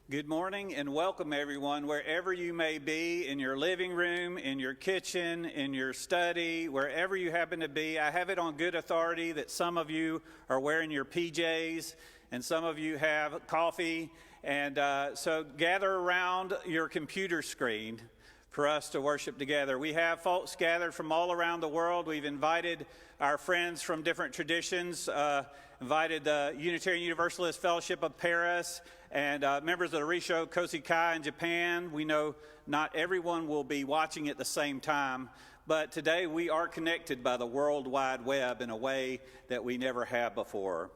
Good morning and welcome everyone, wherever you may be, in your living room, in your kitchen, in your study, wherever you happen to be. I have it on good authority that some of you are wearing your PJs and some of you have coffee. And so gather around your computer screen for us to worship together. We have folks gathered from all around the world. We've invited our friends from different traditions, invited the Unitarian Universalist Fellowship of Paris, and members of the Risho Kosekai in Japan. We know not everyone will be watching at the same time, but today we are connected by the World Wide Web in a way that we never have before.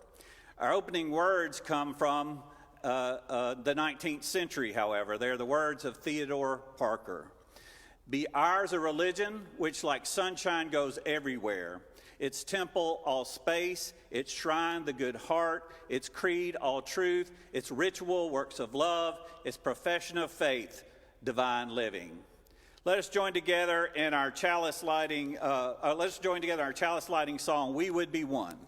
Our opening words come from the 19th century, however. They're the words of Theodore Parker. Be ours a religion which like sunshine goes everywhere. Its temple all space, its shrine the good heart, its creed all truth, its ritual works of love, its profession of faith, divine living. Let us join together in our chalice lighting. Song, "We Would Be One."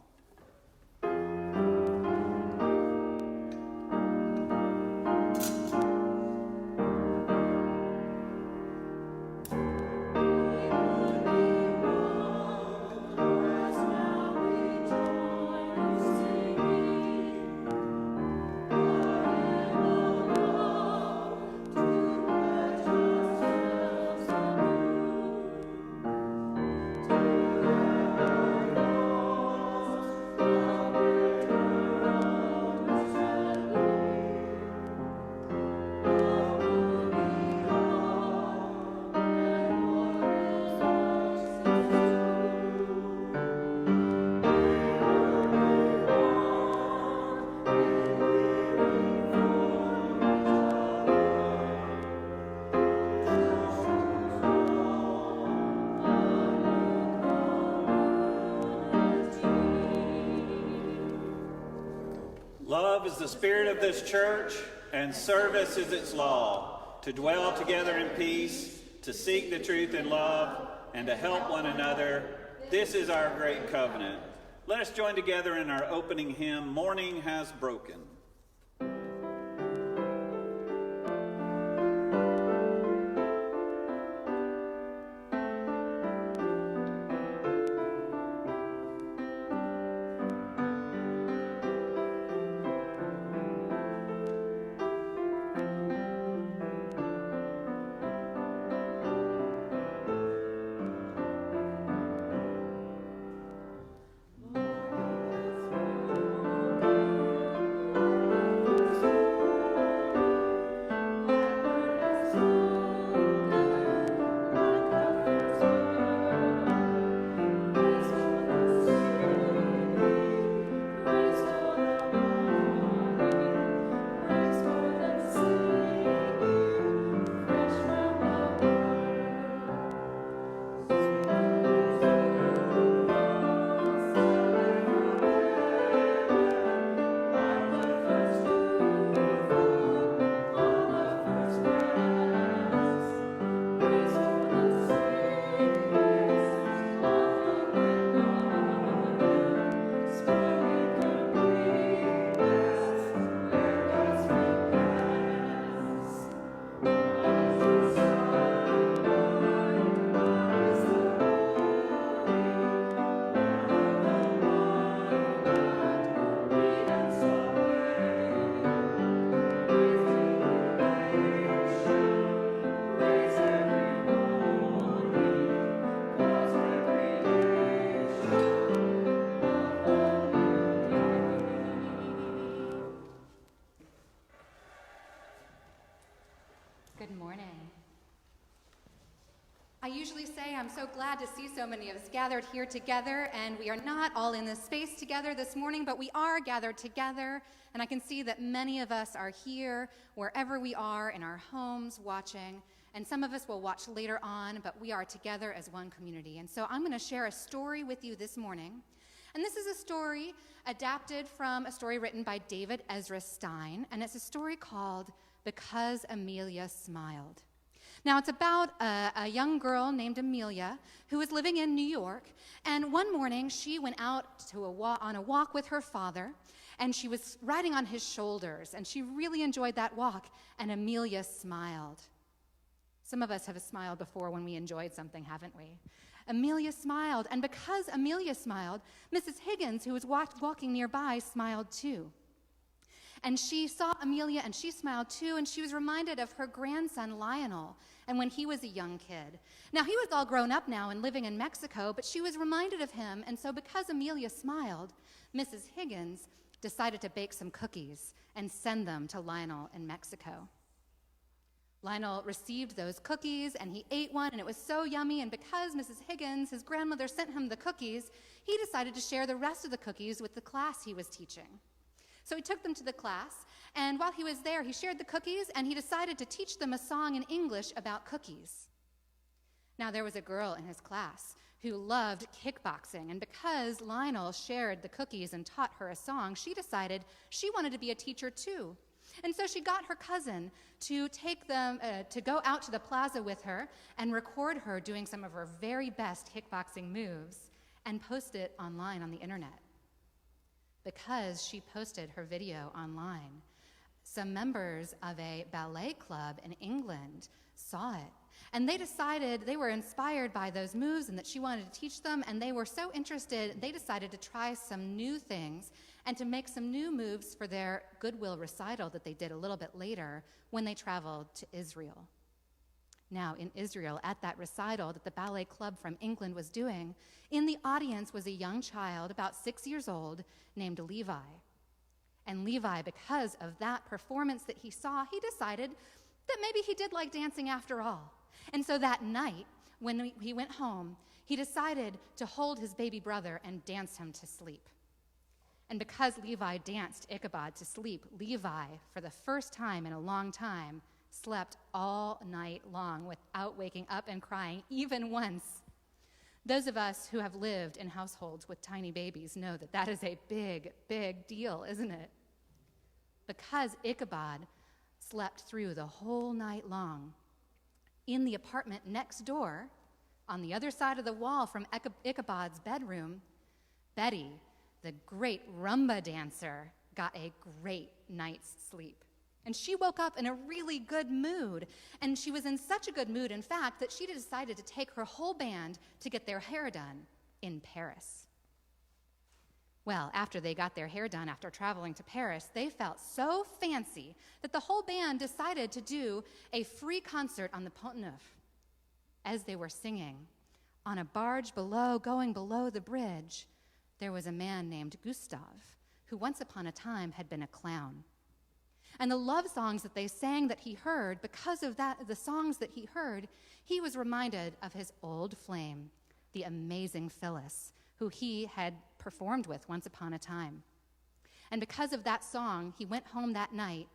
Love is the spirit of this church, and service is its law, to dwell together in peace, to seek the truth in love, and to help one another. This is our great covenant. Let us join together in our opening hymn, "Morning Has Broken." I'm so glad to see so many of us gathered here together, and we are not all in this space together this morning, but we are gathered together, and I can see that many of us are here wherever we are in our homes watching, and some of us will watch later on, but we are together as one community. And so I'm going to share a story with you this morning, and this is a story adapted from a story written by David Ezra Stein, and it's a story called Because Amelia Smiled. Now, it's about a young girl named Amelia who was living in New York, and one morning she went out to on a walk with her father, and she was riding on his shoulders, and she really enjoyed that walk, and Amelia smiled. Some of us have smiled before when we enjoyed something, haven't we? Amelia smiled, and because Amelia smiled, Mrs. Higgins, who was walking nearby, smiled too. And she saw Amelia, and she smiled too, and she was reminded of her grandson, Lionel, and when he was a young kid. Now, he was all grown up now and living in Mexico, but she was reminded of him, and so because Amelia smiled, Mrs. Higgins decided to bake some cookies and send them to Lionel in Mexico. Lionel received those cookies, and he ate one, and it was so yummy, and because Mrs. Higgins, his grandmother, sent him the cookies, he decided to share the rest of the cookies with the class he was teaching. So he took them to the class, and while he was there, he shared the cookies, and he decided to teach them a song in English about cookies. Now, there was a girl in his class who loved kickboxing, and because Lionel shared the cookies and taught her a song, she decided she wanted to be a teacher too. And so she got her cousin to take them to go out to the plaza with her and record her doing some of her very best kickboxing moves and post it online on the internet. Because she posted her video online, some members of a ballet club in England saw it, and they decided they were inspired by those moves and that she wanted to teach them, and they were so interested, they decided to try some new things and to make some new moves for their Goodwill recital that they did a little bit later when they traveled to Israel. Now, in Israel, at that recital that the ballet club from England was doing, in the audience was a young child, about 6 years old, named Levi. And Levi, because of that performance that he saw, he decided that maybe he did like dancing after all. And so that night, when he went home, he decided to hold his baby brother and dance him to sleep. And because Levi danced Ichabod to sleep, Levi, for the first time in a long time, slept all night long without waking up and crying even once. Those of us who have lived in households with tiny babies know that that is a big, big deal, isn't it? Because Ichabod slept through the whole night long, in the apartment next door, on the other side of the wall from Ichabod's bedroom, Betty, the great rumba dancer, got a great night's sleep. And she woke up in a really good mood. And she was in such a good mood, in fact, that she decided to take her whole band to get their hair done in Paris. Well, after they got their hair done, after traveling to Paris, they felt so fancy that the whole band decided to do a free concert on the Pont Neuf. As they were singing, on a barge below, going below the bridge, there was a man named Gustave, who once upon a time had been a clown. And the love songs that they sang that he heard, because of that, the songs that he heard, he was reminded of his old flame, the amazing Phyllis, who he had performed with once upon a time. And because of that song, he went home that night,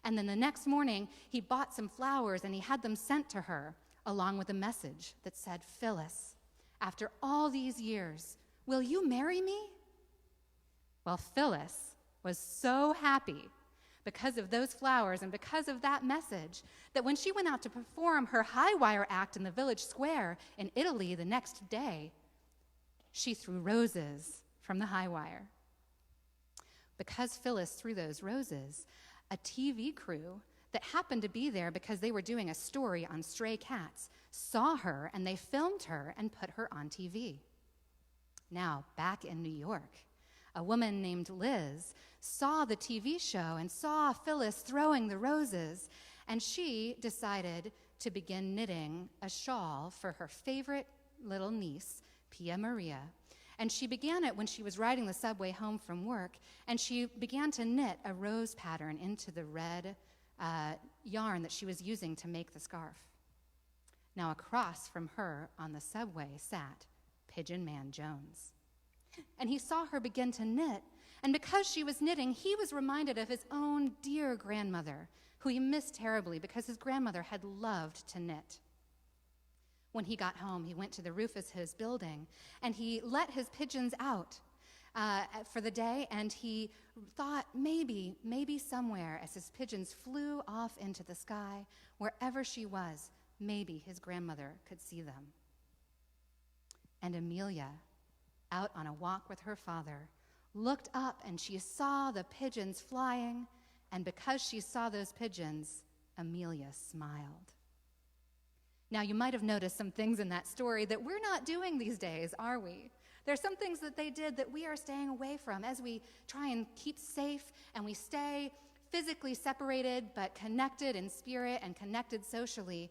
and then the next morning, he bought some flowers and he had them sent to her, along with a message that said, "Phyllis, after all these years, will you marry me?" Well, Phyllis was so happy because of those flowers and because of that message that when she went out to perform her high wire act in the village square in Italy the next day, she threw roses from the high wire. Because Phyllis threw those roses, a TV crew that happened to be there because they were doing a story on stray cats saw her, and they filmed her and put her on TV. Now, back in New York, a woman named Liz saw the TV show and saw Phyllis throwing the roses, and she decided to begin knitting a shawl for her favorite little niece, Pia Maria. And she began it when she was riding the subway home from work, and she began to knit a rose pattern into the red yarn that she was using to make the scarf. Now, across from her on the subway sat Pigeon Man Jones. And he saw her begin to knit, and because she was knitting, he was reminded of his own dear grandmother, who he missed terribly because his grandmother had loved to knit. When he got home, he went to the roof of his building, and he let his pigeons out for the day, and he thought maybe somewhere, as his pigeons flew off into the sky, wherever she was, maybe his grandmother could see them. And Amelia, out on a walk with her father, looked up and she saw the pigeons flying, and because she saw those pigeons, Amelia smiled. Now, you might have noticed some things in that story that we're not doing these days, are we? There's some things that they did that we are staying away from as we try and keep safe and we stay physically separated but connected in spirit and connected socially.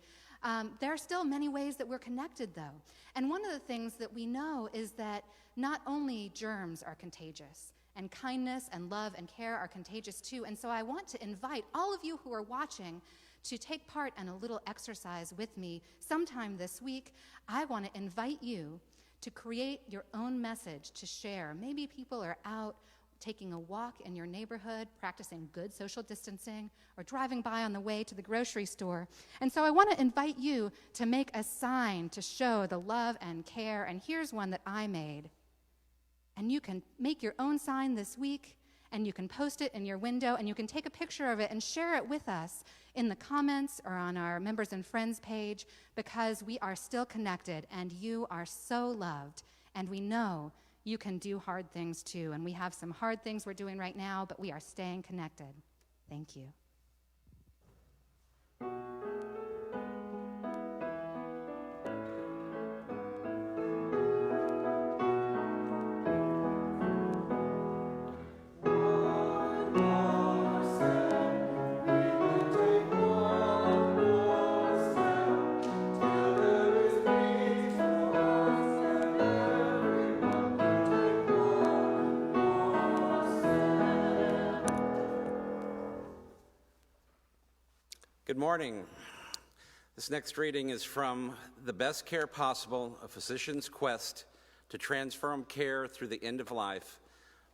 There are still many ways that we're connected, though. And one of the things that we know is that not only germs are contagious, and kindness and love and care are contagious too. And so I want to invite all of you who are watching to take part in a little exercise with me sometime this week, I want to invite you to create your own message to share. Maybe people are out taking a walk in your neighborhood, practicing good social distancing, or driving by on the way to the grocery store. And so I want to invite you to make a sign to show the love and care. And here's one that I made. And you can make your own sign this week, and you can post it in your window, and you can take a picture of it and share it with us in the comments or on our members and friends page, because we are still connected, and you are so loved, and we know you can do hard things too. And we have some hard things we're doing right now, but we are staying connected. Thank you. Good morning. This next reading is from The Best Care Possible, A Physician's Quest to Transform Care Through the End of Life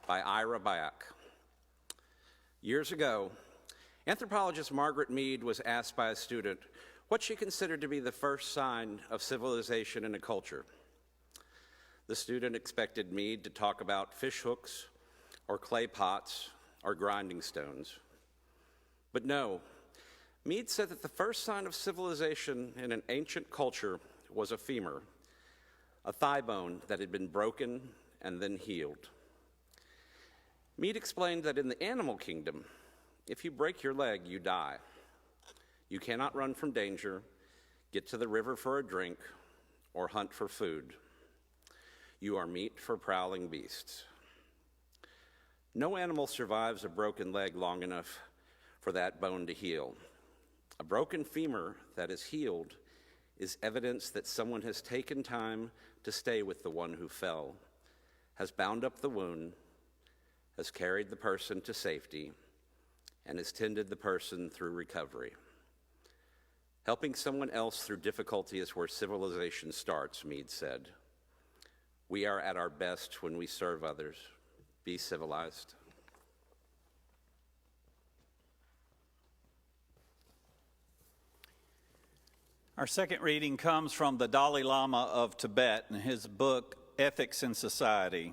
by Ira Byock. Years ago, anthropologist Margaret Mead was asked by a student what she considered to be the first sign of civilization in a culture. The student expected Mead to talk about fish hooks or clay pots or grinding stones. But no, Mead said that the first sign of civilization in an ancient culture was a femur, a thigh bone that had been broken and then healed. Mead explained that in the animal kingdom, if you break your leg, you die. You cannot run from danger, get to the river for a drink, or hunt for food. You are meat for prowling beasts. No animal survives a broken leg long enough for that bone to heal. A broken femur that is healed is evidence that someone has taken time to stay with the one who fell, has bound up the wound, has carried the person to safety, and has tended the person through recovery. Helping someone else through difficulty is where civilization starts, Mead said. We are at our best when we serve others. Be civilized. Our second reading comes from the Dalai Lama of Tibet in his book, Ethics in Society.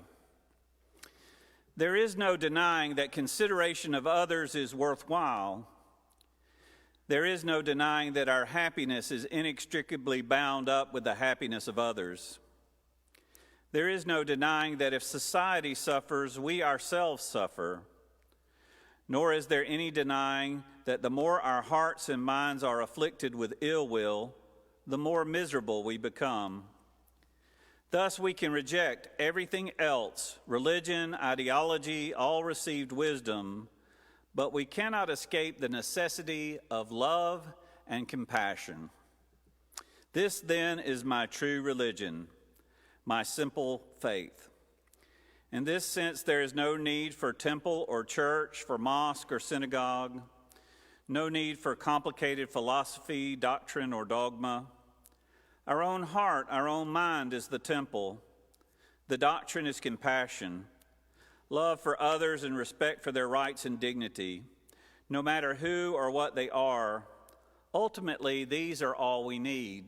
There is no denying that consideration of others is worthwhile. There is no denying that our happiness is inextricably bound up with the happiness of others. There is no denying that if society suffers, we ourselves suffer. Nor is there any denying that the more our hearts and minds are afflicted with ill will, the more miserable we become. Thus, we can reject everything else, religion, ideology, all received wisdom, but we cannot escape the necessity of love and compassion. This, then, is my true religion, my simple faith. In this sense, there is no need for temple or church, for mosque or synagogue, no need for complicated philosophy, doctrine, or dogma. Our own heart, our own mind is the temple. The doctrine is compassion, love for others and respect for their rights and dignity, no matter who or what they are. Ultimately, these are all we need.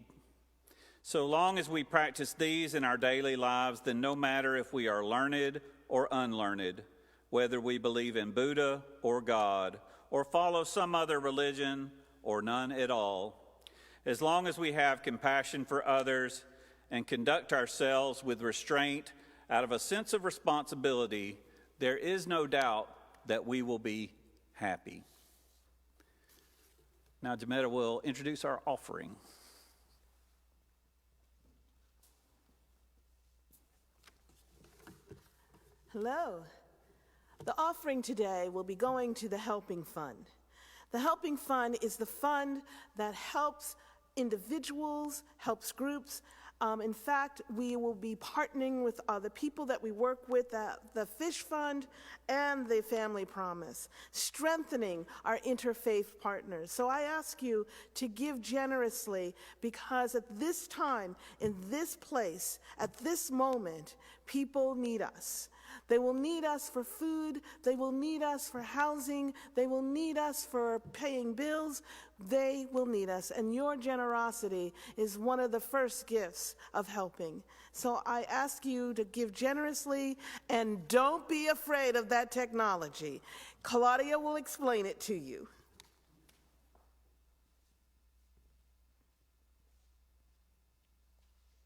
So long as we practice these in our daily lives, then no matter if we are learned or unlearned, whether we believe in Buddha or God, or follow some other religion or none at all, as long as we have compassion for others and conduct ourselves with restraint out of a sense of responsibility, there is no doubt that we will be happy. Now, Jametta will introduce our offering. Hello. The offering today will be going to the Helping Fund. The Helping Fund is the fund that helps individuals, helps groups In fact, we will be partnering with the people that we work with, the Fish Fund and the Family Promise, strengthening our interfaith partners. So I ask you to give generously, because at this time, in this place, at this moment, people need us. They will need us for food. They will need us for housing. They will need us for paying bills. They will need us. And your generosity is one of the first gifts of helping. So I ask you to give generously, and don't be afraid of that technology. Claudia will explain it to you.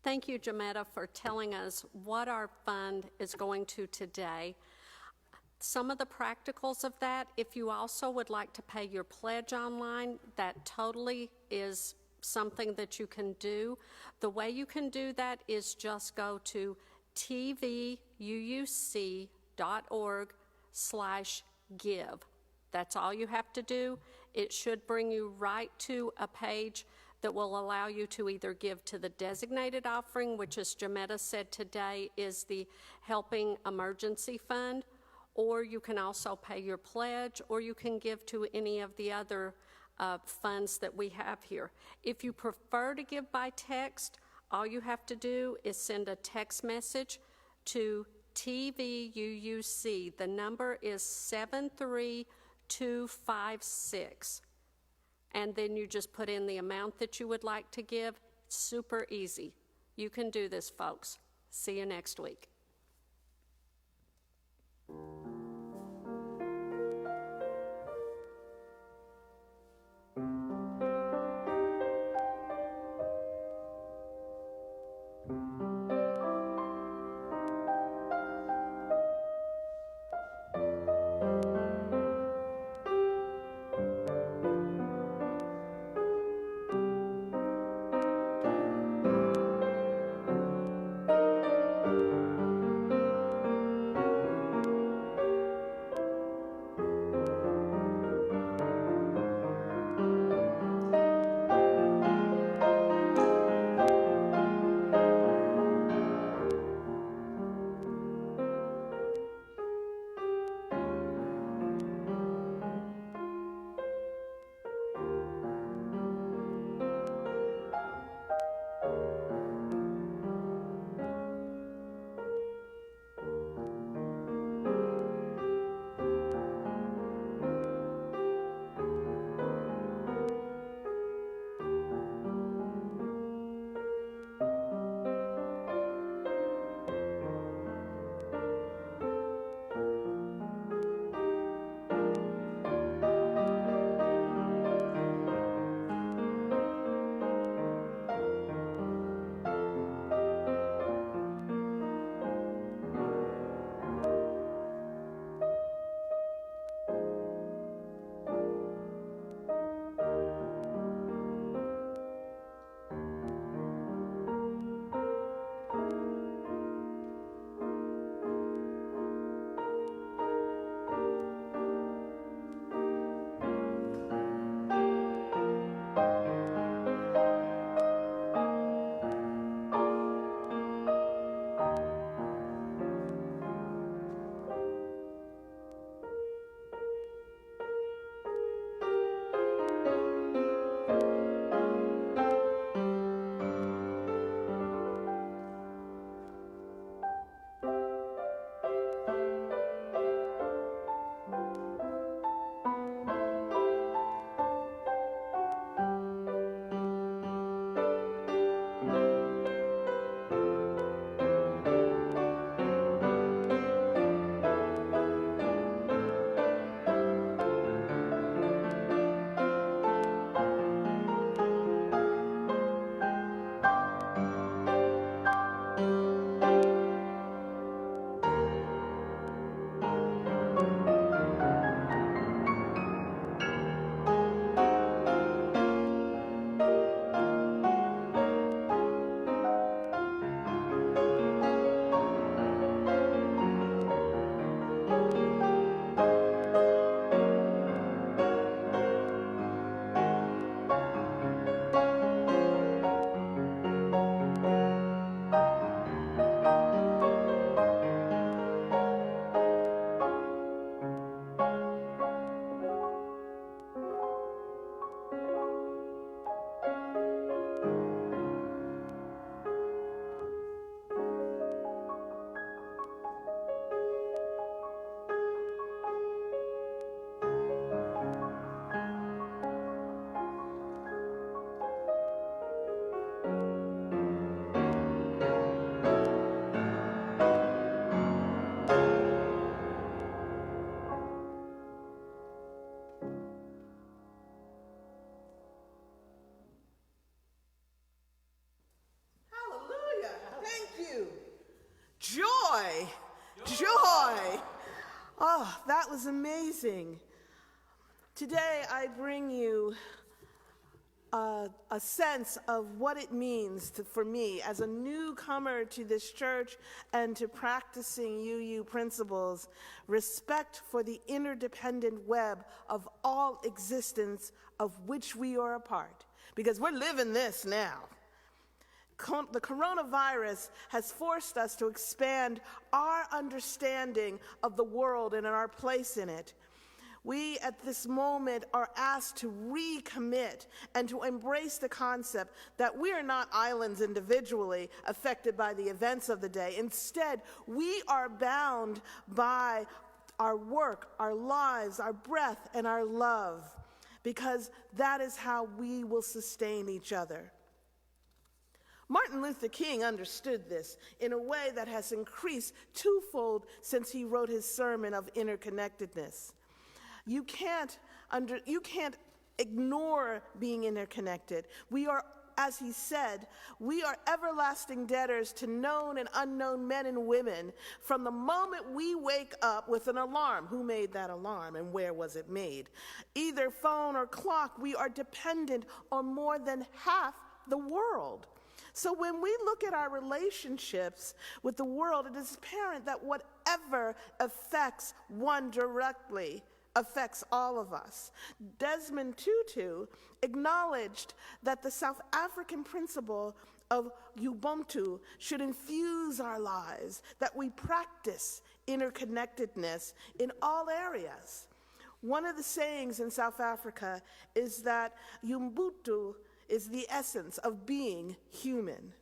Thank you, Jametta, for telling us what our fund is going to today. Some of the practicals of that, if you also would like to pay your pledge online, that totally is something that you can do. The way you can do that is just go to tvuuc.org/give. That's all you have to do. It should bring you right to a page that will allow you to either give to the designated offering, which, as Jametta said today, is the Helping Emergency Fund, or you can also pay your pledge, or you can give to any of the other funds that we have here. If you prefer to give by text, all you have to do is send a text message to TVUUC. The number is 73256. And then you just put in the amount that you would like to give. It's super easy. You can do this, folks. See you next week. Oh, that was amazing. Today I bring you a sense of what it means for me as a newcomer to this church and to practicing UU principles, respect for the interdependent web of all existence of which we are a part. Because we're living this now. The coronavirus has forced us to expand our understanding of the world and our place in it. We, at this moment, are asked to recommit and to embrace the concept that we are not islands individually affected by the events of the day. Instead, we are bound by our work, our lives, our breath, and our love, because that is how we will sustain each other. Martin Luther King understood this in a way that has increased twofold since he wrote his sermon of interconnectedness. You can't ignore being interconnected. We are, as he said, we are everlasting debtors to known and unknown men and women from the moment we wake up with an alarm. Who made that alarm and where was it made? Either phone or clock, we are dependent on more than half the world. So when we look at our relationships with the world, it is apparent that whatever affects one directly affects all of us. Desmond Tutu acknowledged that the South African principle of Ubuntu should infuse our lives, that we practice interconnectedness in all areas. One of the sayings in South Africa is that Ubuntu is the essence of being human.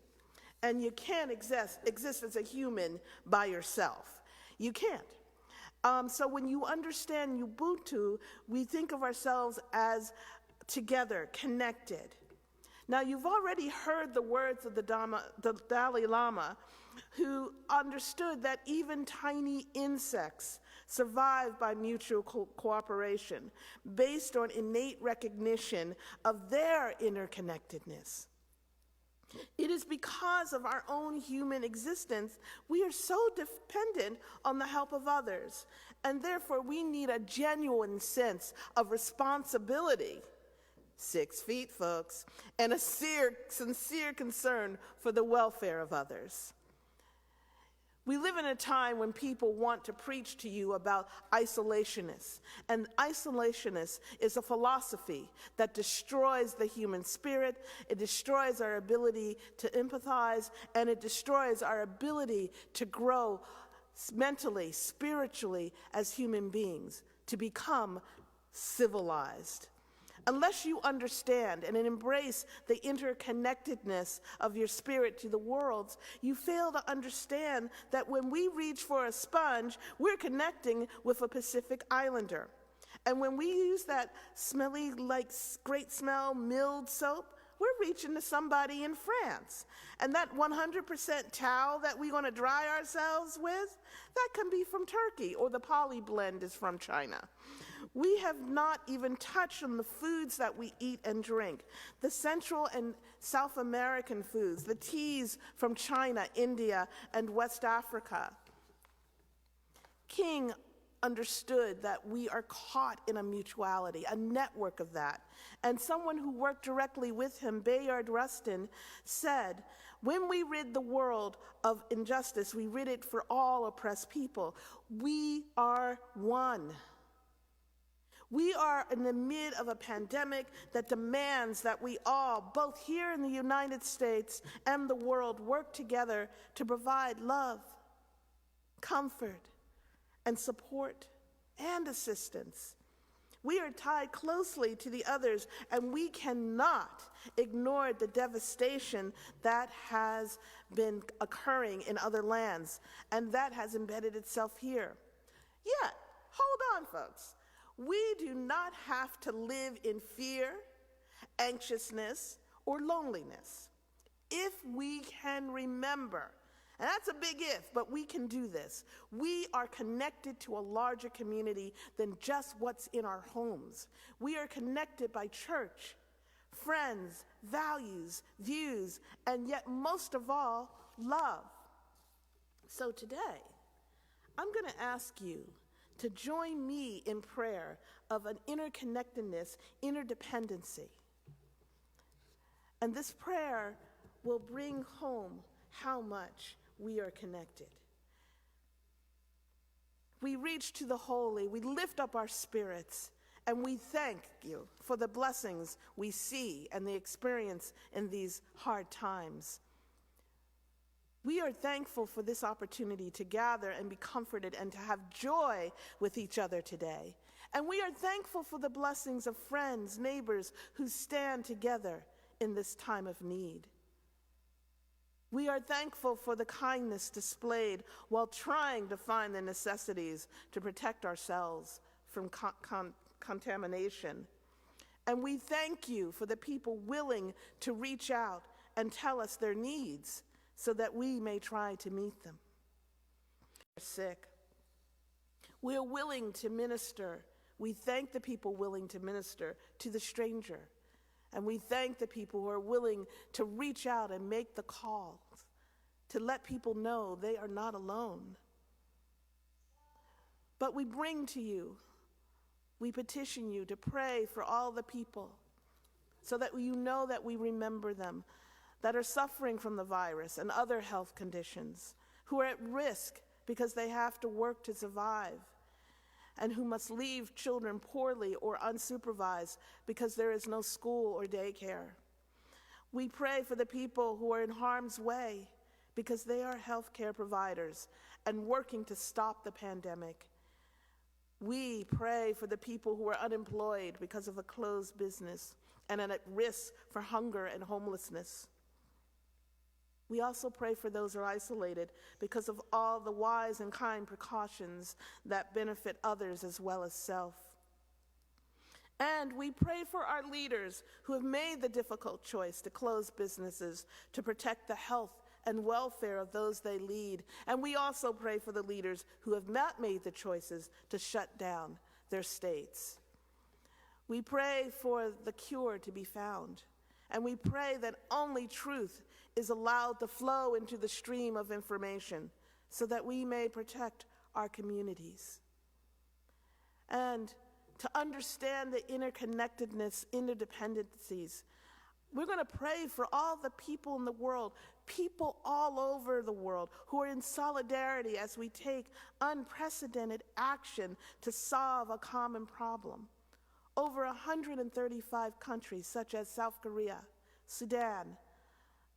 And you can't exist as a human by yourself. You can't. So when you understand Ubuntu, we think of ourselves as together, connected. Now, you've already heard the words of the Dalai Lama, who understood that even tiny insects survive by mutual cooperation, based on innate recognition of their interconnectedness. It is because of our own human existence we are so dependent on the help of others, and therefore we need a genuine sense of responsibility, 6 feet, folks, and a sincere concern for the welfare of others. We live in a time when people want to preach to you about isolationists. And isolationists is a philosophy that destroys the human spirit, it destroys our ability to empathize, and it destroys our ability to grow mentally, spiritually as human beings, to become civilized. Unless you understand and embrace the interconnectedness of your spirit to the worlds, you fail to understand that when we reach for a sponge, we're connecting with a Pacific Islander. And when we use that smelly, like great smell, milled soap, we're reaching to somebody in France. And that 100% towel that we're going to dry ourselves with, that can be from Turkey, or the poly blend is from China. We have not even touched on the foods that we eat and drink, the Central and South American foods, the teas from China, India, and West Africa. King understood that we are caught in a mutuality, a network of that. And someone who worked directly with him, Bayard Rustin, said, when we rid the world of injustice, we rid it for all oppressed people. We are one. We are in the mid of a pandemic that demands that we all, both here in the United States and the world, work together to provide love, comfort, and support, and assistance. We are tied closely to the others, and we cannot ignore the devastation that has been occurring in other lands, and that has embedded itself here. Yet, hold on, folks. We do not have to live in fear, anxiousness, or loneliness. If we can remember, and that's a big if, but we can do this. We are connected to a larger community than just what's in our homes. We are connected by church, friends, values, views, and yet most of all, love. So today, I'm going to ask you to join me in prayer of an interconnectedness, interdependency. And this prayer will bring home how much we are connected. We reach to the holy, we lift up our spirits, and we thank you for the blessings we see and the experience in these hard times. We are thankful for this opportunity to gather and be comforted and to have joy with each other today. And we are thankful for the blessings of friends, neighbors who stand together in this time of need. We are thankful for the kindness displayed while trying to find the necessities to protect ourselves from contamination. And we thank you for the people willing to reach out and tell us their needs so that we may try to meet them. We're sick. We are willing to minister. We thank the people willing to minister to the stranger. And we thank the people who are willing to reach out and make the calls, to let people know they are not alone. But we bring to you, we petition you to pray for all the people so that you know that we remember them, that are suffering from the virus and other health conditions, who are at risk because they have to work to survive, and who must leave children poorly or unsupervised because there is no school or daycare. We pray for the people who are in harm's way because they are healthcare providers and working to stop the pandemic. We pray for the people who are unemployed because of a closed business and are at risk for hunger and homelessness. We also pray for those who are isolated because of all the wise and kind precautions that benefit others as well as self. And we pray for our leaders who have made the difficult choice to close businesses to protect the health and welfare of those they lead. And we also pray for the leaders who have not made the choices to shut down their states. We pray for the cure to be found. And we pray that only truth is allowed to flow into the stream of information so that we may protect our communities. And to understand the interconnectedness, interdependencies, we're going to pray for all the people in the world, people all over the world who are in solidarity as we take unprecedented action to solve a common problem. Over 135 countries such as South Korea, Sudan,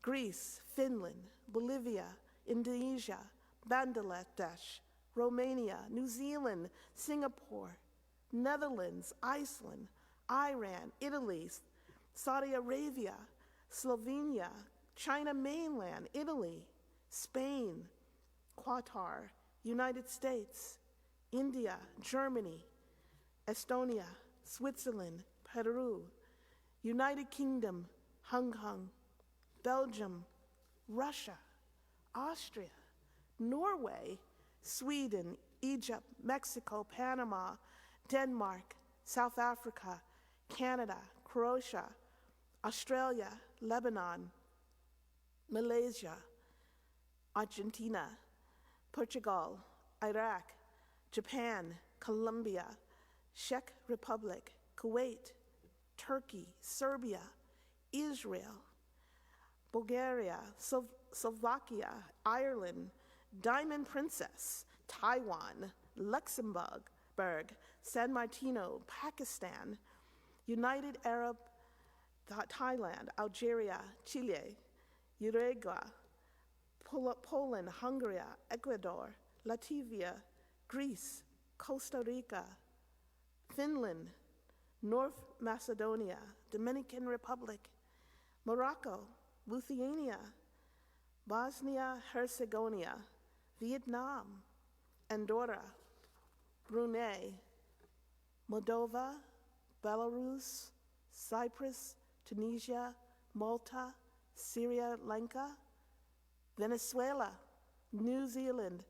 Greece, Finland, Bolivia, Indonesia, Bangladesh, Romania, New Zealand, Singapore, Netherlands, Iceland, Iran, Italy, Saudi Arabia, Slovenia, China mainland, Italy, Spain, Qatar, United States, India, Germany, Estonia, Switzerland, Peru, United Kingdom, Hong Kong, Belgium, Russia, Austria, Norway, Sweden, Egypt, Mexico, Panama, Denmark, South Africa, Canada, Croatia, Australia, Lebanon, Malaysia, Argentina, Portugal, Iraq, Japan, Colombia, Czech Republic, Kuwait, Turkey, Serbia, Israel, Bulgaria, Slovakia, Ireland, Diamond Princess, Taiwan, Luxembourg, San Marino, Pakistan, United Arab, Thailand, Algeria, Chile, Uruguay, Poland, Hungary, Ecuador, Latvia, Greece, Costa Rica, Finland, North Macedonia, Dominican Republic, Morocco, Lithuania, Bosnia-Herzegovina, Vietnam, Andorra, Brunei, Moldova, Belarus, Cyprus, Tunisia, Malta, Sri Lanka, Venezuela, New Zealand,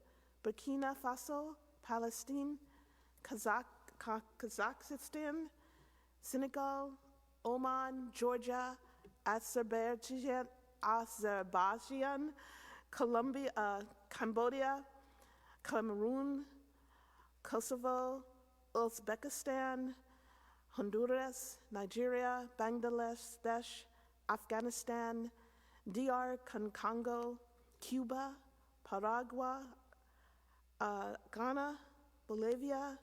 Burkina Faso, Palestine, Kazakhstan, Senegal, Oman, Georgia, Azerbaijan, Cambodia, Cameroon, Kosovo, Uzbekistan, Honduras, Nigeria, Bangladesh, Afghanistan, DR Congo, Cuba, Paraguay, Ghana, Bolivia,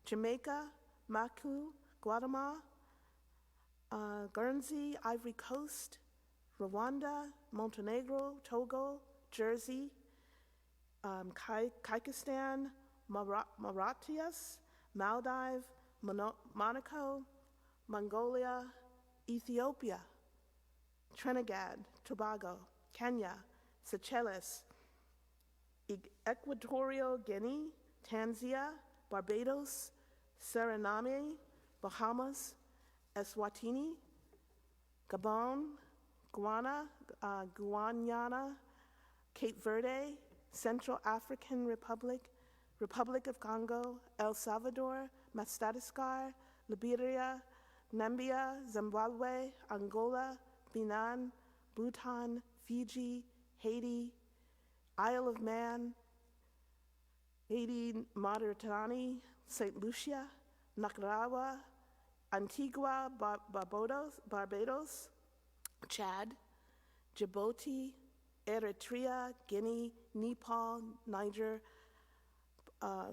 Jamaica, Macu, Guatemala, Guernsey, Ivory Coast, Rwanda, Montenegro, Togo, Jersey, Kyrgyzstan, Mauritius, Maldives, Monaco, Mongolia, Ethiopia, Trinidad, Tobago, Kenya, Seychelles, Equatorial Guinea, Tanzania, Barbados, Suriname, Bahamas, Eswatini, Gabon, Guyana, Cape Verde, Central African Republic, Republic of Congo, El Salvador, Madagascar, Liberia, Namibia, Zimbabwe, Angola, Benin, Bhutan, Fiji, Haiti, Isle of Man, Haiti, Mauritania, St. Lucia, Nicaragua, Antigua, Barbados, Chad, Djibouti, Eritrea, Guinea, Nepal, Niger,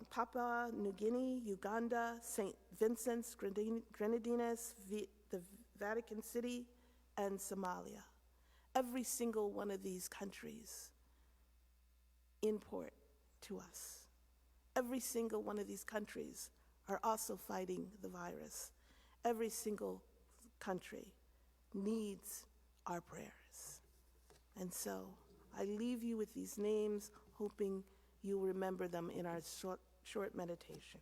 Papua New Guinea, Uganda, St. Vincent's, Grenadines, the Vatican City, and Somalia. Every single one of these countries import to us. Every single one of these countries are also fighting the virus. Every single country needs our prayers. And so I leave you with these names, hoping you remember them in our short meditation.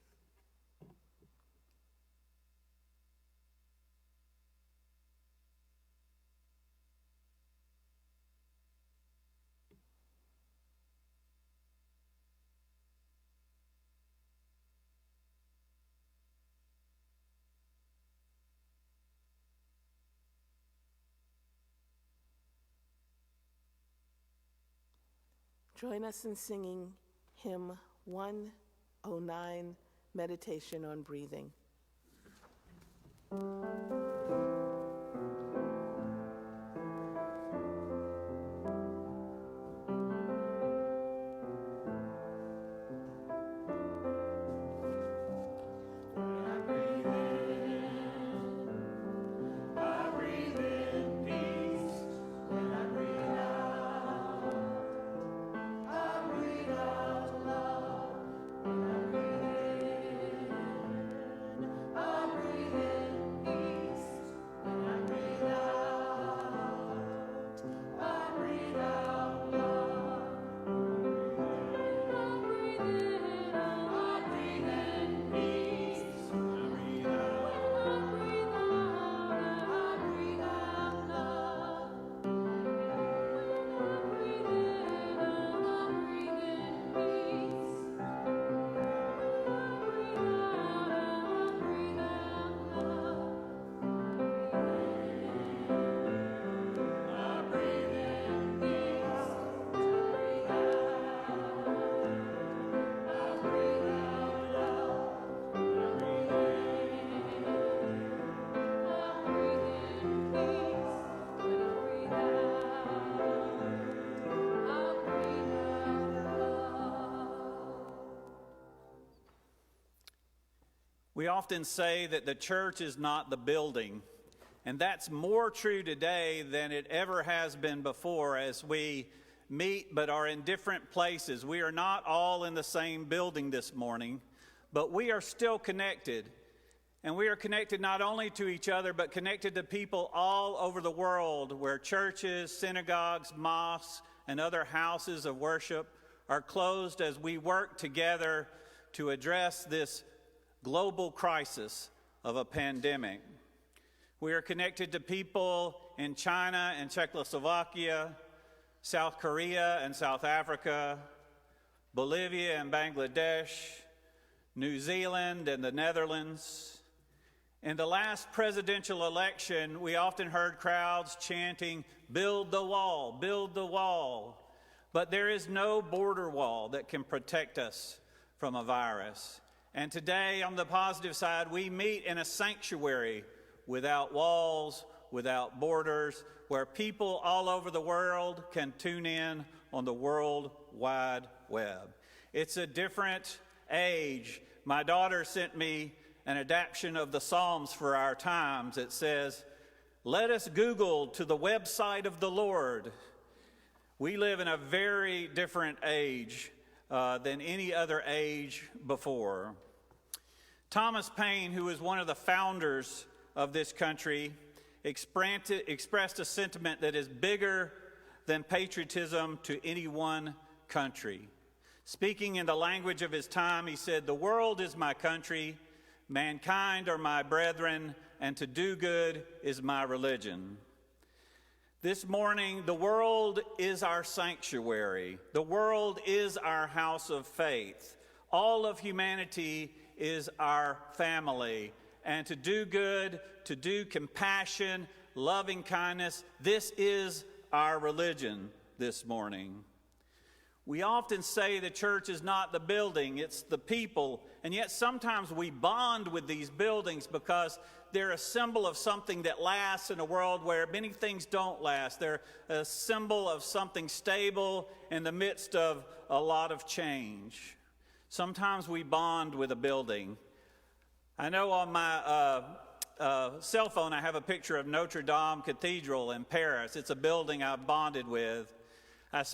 Join us in singing hymn 109, Meditation on Breathing. We often say that the church is not the building, and that's more true today than it ever has been before as we meet but are in different places. We are not all in the same building this morning, but we are still connected. And we are connected not only to each other, but connected to people all over the world where churches, synagogues, mosques, and other houses of worship are closed as we work together to address this global crisis of a pandemic. We are connected to people in China and Czechoslovakia, South Korea and South Africa, Bolivia and Bangladesh, New Zealand and the Netherlands. In the last presidential election, we often heard crowds chanting, "Build the wall, build the wall." But there is no border wall that can protect us from a virus. And today, on the positive side, we meet in a sanctuary without walls, without borders, where people all over the world can tune in on the World Wide Web. It's a different age. My daughter sent me an adaptation of the Psalms for our times. It says, "Let us Google to the website of the Lord." We live in a very different age than any other age before. Thomas Paine, who was one of the founders of this country, expressed a sentiment that is bigger than patriotism to any one country. Speaking in the language of his time, he said, "The world is my country, mankind are my brethren, and to do good is my religion." This morning, the world is our sanctuary. The world is our house of faith. All of humanity is our family. And to do good, to do compassion, loving kindness, this is our religion this morning. We often say the church is not the building, it's the people. And yet sometimes we bond with these buildings because they're a symbol of something that lasts in a world where many things don't last. They're a symbol of something stable in the midst of a lot of change. Sometimes we bond with a building. I know on my cell phone I have a picture of Notre Dame Cathedral in Paris. It's a building I've bonded with. Last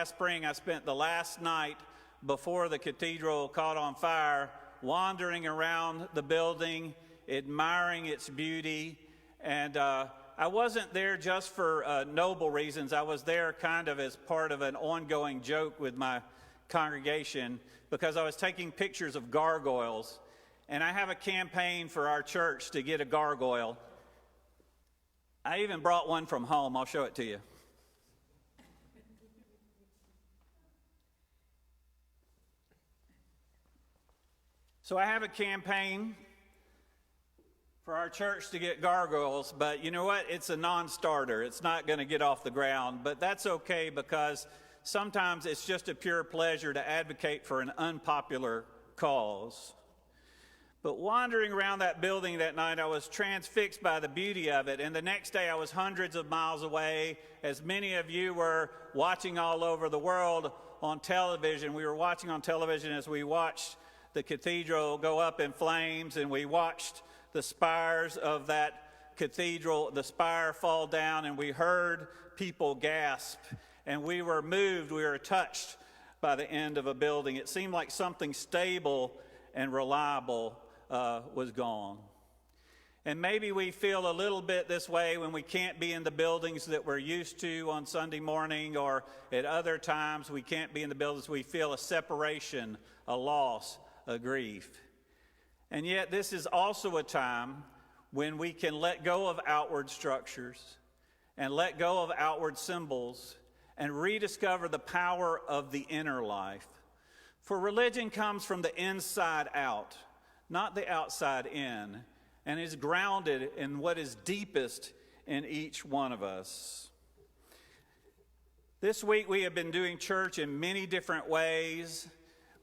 spring I spent the last night before the cathedral caught on fire wandering around the building, admiring its beauty. And I wasn't there just for noble reasons. I was there kind of as part of an ongoing joke with my congregation because I was taking pictures of gargoyles. And I have a campaign for our church to get a gargoyle. I even brought one from home. I'll show it to you. So I have a campaign for our church to get gargoyles, but you know what? It's a non-starter. It's not going to get off the ground, but that's okay because sometimes it's just a pure pleasure to advocate for an unpopular cause. But wandering around that building that night, I was transfixed by the beauty of it. And the next day, I was hundreds of miles away, as many of you were watching all over the world on television. We were watching on television as we watched the cathedral go up in flames, and we watched the spires of that cathedral, the spire fall down, and we heard people gasp. And we were moved, we were touched by the end of a building. It seemed like something stable and reliable was gone. And maybe we feel a little bit this way when we can't be in the buildings that we're used to on Sunday morning, or at other times we can't be in the buildings. We feel a separation, a loss, a grief. And yet this is also a time when we can let go of outward structures and let go of outward symbols and rediscover the power of the inner life. For religion comes from the inside out, not the outside in, and is grounded in what is deepest in each one of us. This week we have been doing church in many different ways.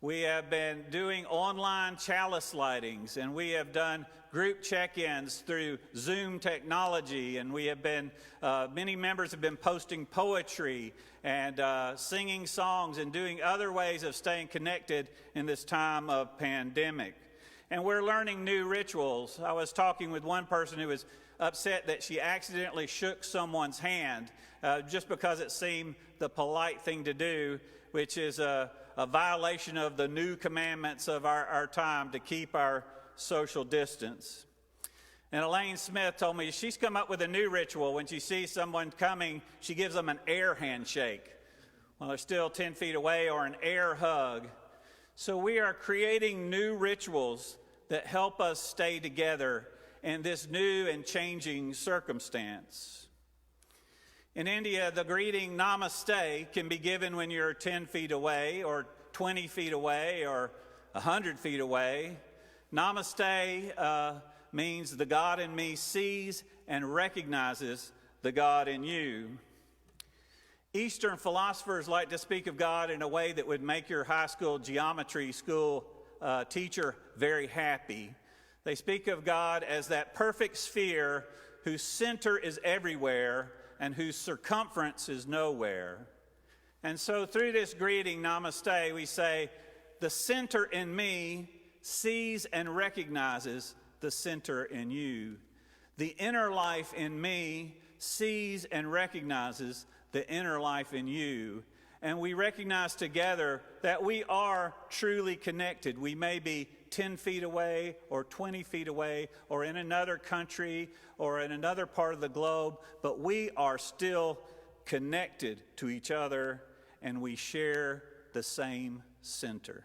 We have been doing online chalice lightings, and we have done group check-ins through Zoom technology, and we have been, many members have been posting poetry and singing songs and doing other ways of staying connected in this time of pandemic. And we're learning new rituals. I was talking with one person who was upset that she accidentally shook someone's hand just because it seemed the polite thing to do, which is a violation of the new commandments of our time to keep our social distance. And Elaine Smith told me she's come up with a new ritual. When she sees someone coming, she gives them an air handshake while they're still 10 feet away, or an air hug. So we are creating new rituals that help us stay together in this new and changing circumstance. In India, the greeting namaste can be given when you're 10 feet away, or 20 feet away, or 100 feet away. Namaste means the God in me sees and recognizes the God in you. Eastern philosophers like to speak of God in a way that would make your high school geometry school teacher, Very Happy. They speak of God as that perfect sphere whose center is everywhere and whose circumference is nowhere. And so through this greeting, Namaste, we say, the center in me sees and recognizes the center in you. The inner life in me sees and recognizes the inner life in you. And we recognize together that we are truly connected. We may be 10 feet away or 20 feet away or in another country or in another part of the globe, but we are still connected to each other and we share the same center.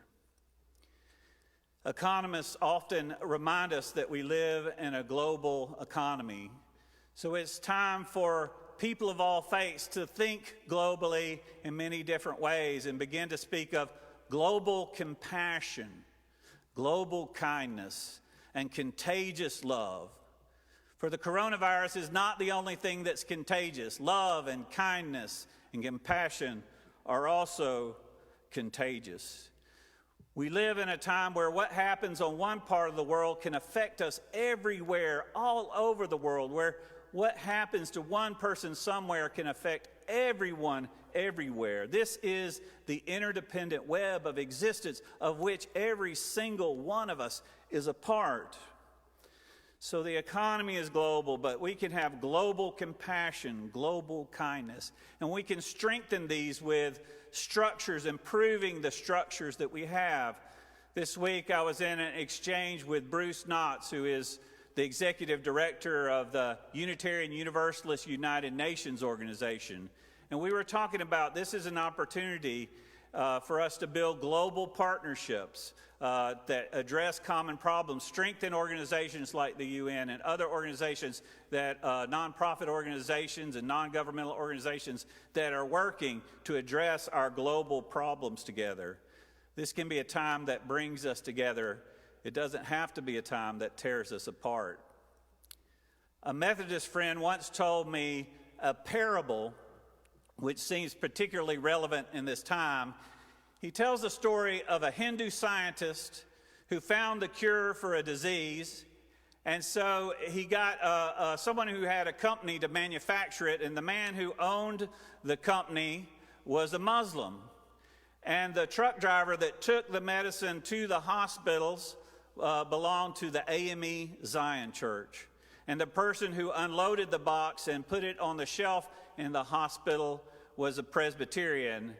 Economists often remind us that we live in a global economy. So it's time for people of all faiths to think globally in many different ways and begin to speak of global compassion, global kindness, and contagious love. For the coronavirus is not the only thing that's contagious. Love and kindness and compassion are also contagious. We live in a time where what happens on one part of the world can affect us everywhere, all over the world, where what happens to one person somewhere can affect everyone everywhere. This is the interdependent web of existence of which every single one of us is a part. So the economy is global, but we can have global compassion, global kindness, and we can strengthen these with structures, improving the structures that we have. This week I was in an exchange with Bruce Knotts, who is the executive director of the Unitarian Universalist United Nations organization. And we were talking about this is an opportunity for us to build global partnerships that address common problems, strengthen organizations like the UN and other organizations that nonprofit organizations and non-governmental organizations that are working to address our global problems together. This can be a time that brings us together. It doesn't have to be a time that tears us apart. A Methodist friend once told me a parable which seems particularly relevant in this time. He tells the story of a Hindu scientist who found the cure for a disease, and so he got someone who had a company to manufacture it, and the man who owned the company was a Muslim. And the truck driver that took the medicine to the hospitals belonged to the AME Zion Church. And the person who unloaded the box and put it on the shelf in the hospital was a Presbyterian.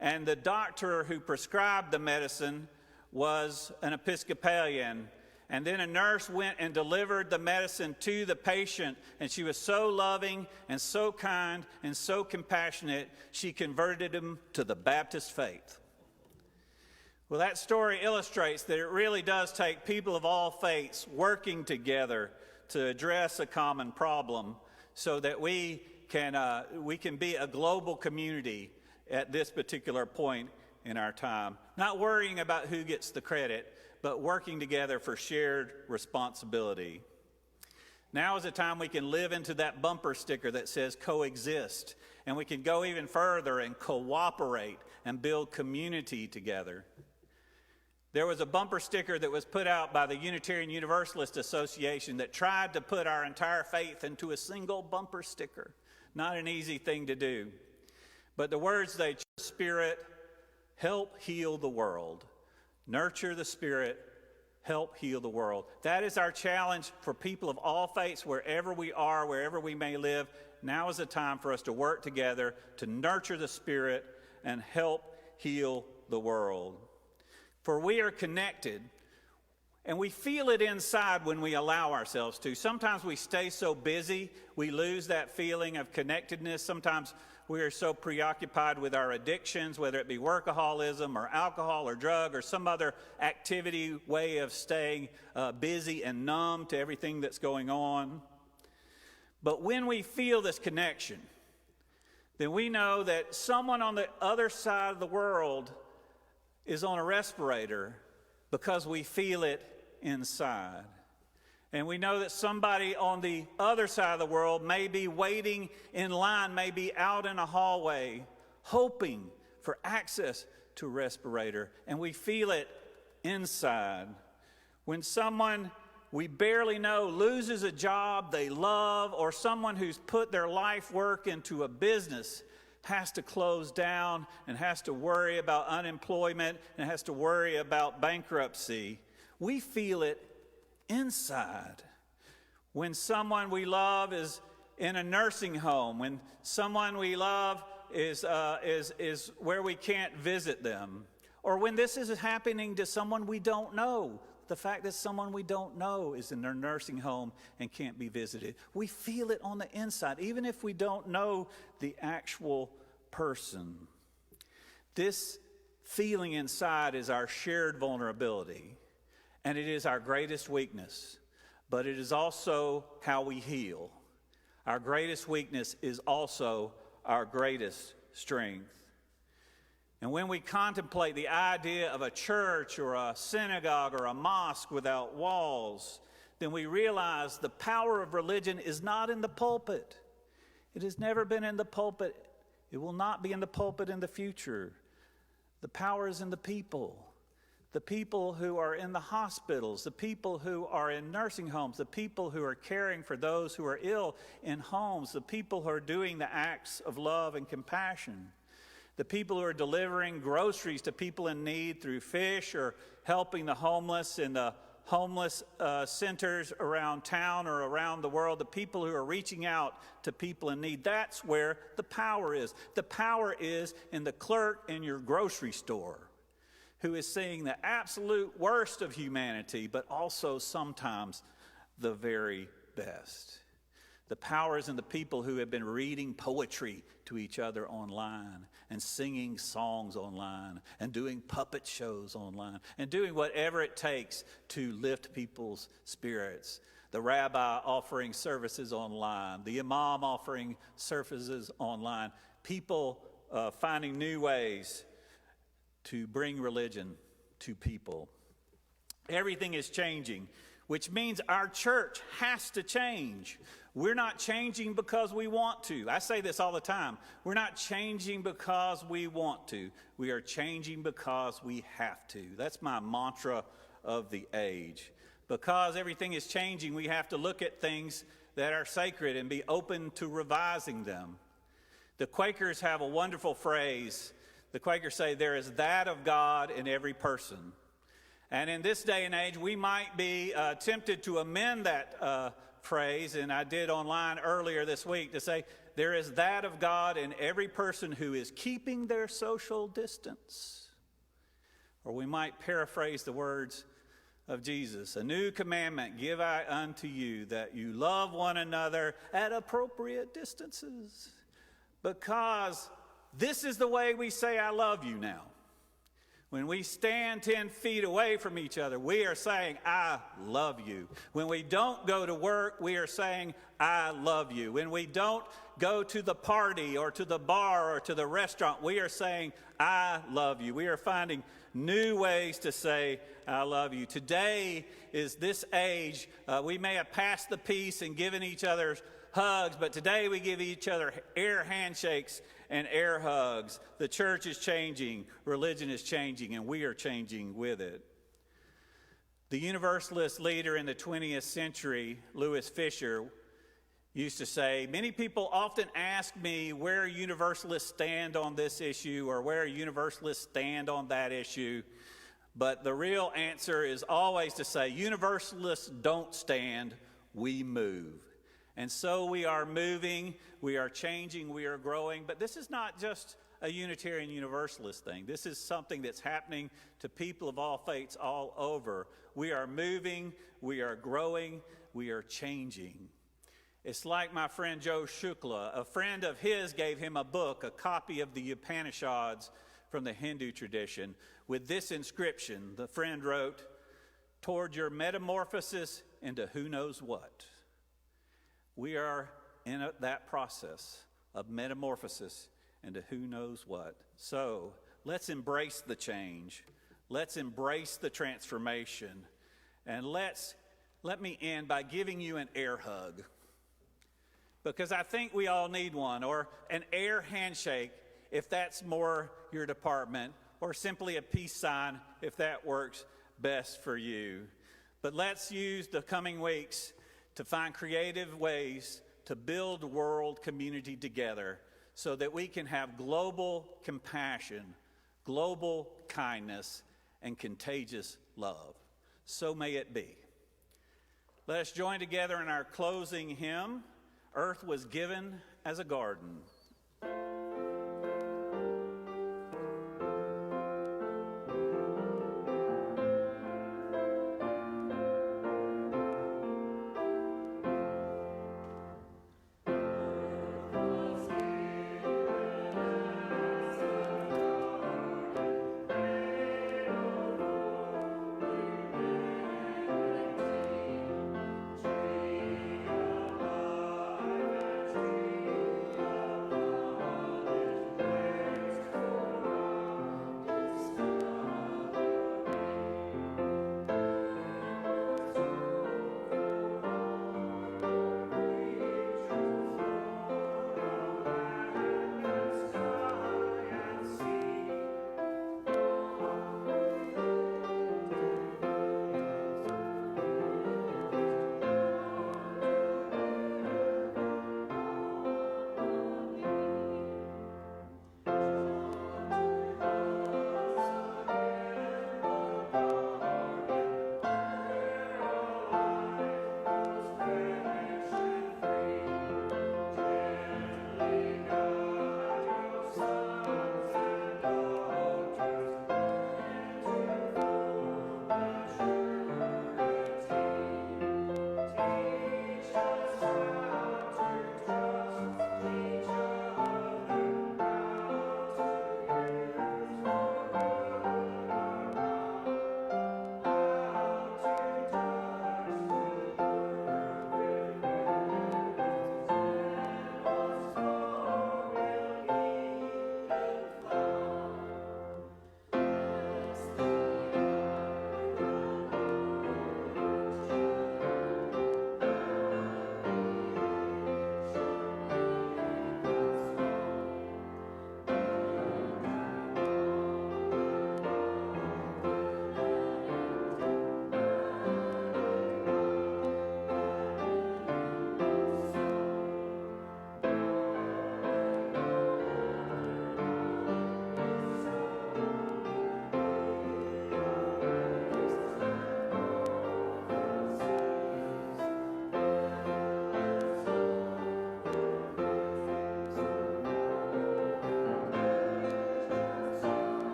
And the doctor who prescribed the medicine was an Episcopalian. And then a nurse went and delivered the medicine to the patient, and she was so loving and so kind and so compassionate, she converted him to the Baptist faith. Well, that story illustrates that it really does take people of all faiths working together to address a common problem so that we can be a global community at this particular point in our time. Not worrying about who gets the credit, but working together for shared responsibility. Now is the time we can live into that bumper sticker that says coexist, and we can go even further and cooperate and build community together. There was a bumper sticker that was put out by the Unitarian Universalist Association that tried to put our entire faith into a single bumper sticker. Not an easy thing to do. But the words they chose: Spirit, help heal the world. Nurture the Spirit, help heal the world. That is our challenge for people of all faiths, wherever we are, wherever we may live. Now is the time for us to work together to nurture the Spirit and help heal the world. For we are connected, and we feel it inside when we allow ourselves to. Sometimes we stay so busy, we lose that feeling of connectedness. Sometimes we are so preoccupied with our addictions, whether it be workaholism or alcohol or drug or some other activity, way of staying busy and numb to everything that's going on. But when we feel this connection, then we know that someone on the other side of the world is on a respirator because we feel it inside. And we know that somebody on the other side of the world may be waiting in line, may be out in a hallway, hoping for access to a respirator. And we feel it inside. When someone we barely know loses a job they love, or someone who's put their life work into a business has to close down and has to worry about unemployment and has to worry about bankruptcy, we feel it inside. When someone we love is in a nursing home, when someone we love is where we can't visit them, or when this is happening to someone we don't know, the fact that someone we don't know is in their nursing home and can't be visited. We feel it on the inside, even if we don't know the actual person. This feeling inside is our shared vulnerability, and it is our greatest weakness, but it is also how we heal. Our greatest weakness is also our greatest strength. And when we contemplate the idea of a church or a synagogue or a mosque without walls, then we realize the power of religion is not in the pulpit. It has never been in the pulpit. It will not be in the pulpit in the future. The power is in the people who are in the hospitals, the people who are in nursing homes, the people who are caring for those who are ill in homes, the people who are doing the acts of love and compassion. The people who are delivering groceries to people in need through fish, or helping the homeless in the homeless centers around town or around the world, the people who are reaching out to people in need. That's where the power is. The power is in the clerk in your grocery store, who is seeing the absolute worst of humanity, but also sometimes the very best. The power is in the people who have been reading poetry to each other online and singing songs online and doing puppet shows online and doing whatever it takes to lift people's spirits. The rabbi offering services online, the imam offering services online, people finding new ways to bring religion to people. Everything is changing, which means our church has to change. We're not changing because we want to. I say this all the time. We're not changing because we want to. We are changing because we have to. That's my mantra of the age. Because everything is changing, we have to look at things that are sacred and be open to revising them. The Quakers have a wonderful phrase. The Quakers say, there is that of God in every person. And in this day and age, we might be tempted to amend that phrase, and I did online earlier this week, to say, there is that of God in every person who is keeping their social distance. Or we might paraphrase the words of Jesus, a new commandment give I unto you, that you love one another at appropriate distances. Because this is the way we say I love you now. When we stand 10 feet away from each other, we are saying, I love you. When we don't go to work, we are saying, I love you. When we don't go to the party or to the bar or to the restaurant, we are saying, I love you. We are finding new ways to say, I love you. Today is this age. We may have passed the peace and given each other hugs, but today we give each other air handshakes and air hugs. The church is changing, religion is changing, and we are changing with it. The Universalist leader in the 20th century, Louis Fisher, used to say, many people often ask me where Universalists stand on this issue or where Universalists stand on that issue. But the real answer is always to say, Universalists don't stand, we move. And so we are moving, we are changing, we are growing. But this is not just a Unitarian Universalist thing. This is something that's happening to people of all faiths all over. We are moving, we are growing, we are changing. It's like my friend Joe Shukla. A friend of his gave him a book, a copy of the Upanishads from the Hindu tradition, with this inscription. The friend wrote, toward your metamorphosis into who knows what. We are in that process of metamorphosis into who knows what. So let's embrace the change. Let's embrace the transformation. And let me end by giving you an air hug. Because I think we all need one, or an air handshake if that's more your department, or simply a peace sign if that works best for you. But let's use the coming weeks to find creative ways to build world community together so that we can have global compassion, global kindness, and contagious love. So may it be. Let us join together in our closing hymn, Earth Was Given as a Garden.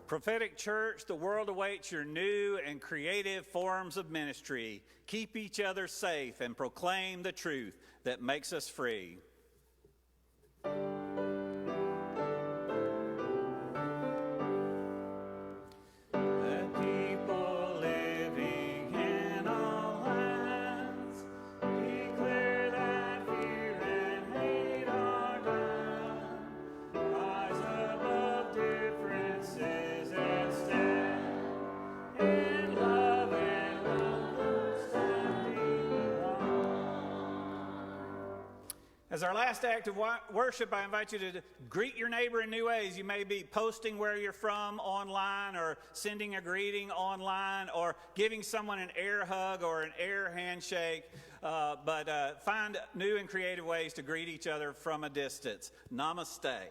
Prophetic Church, the world awaits your new and creative forms of ministry. Keep each other safe and proclaim the truth that makes us free. As our last act of worship, I invite you to greet your neighbor in new ways. You may be posting where you're from online, or sending a greeting online, or giving someone an air hug or an air handshake. But find new and creative ways to greet each other from a distance. Namaste.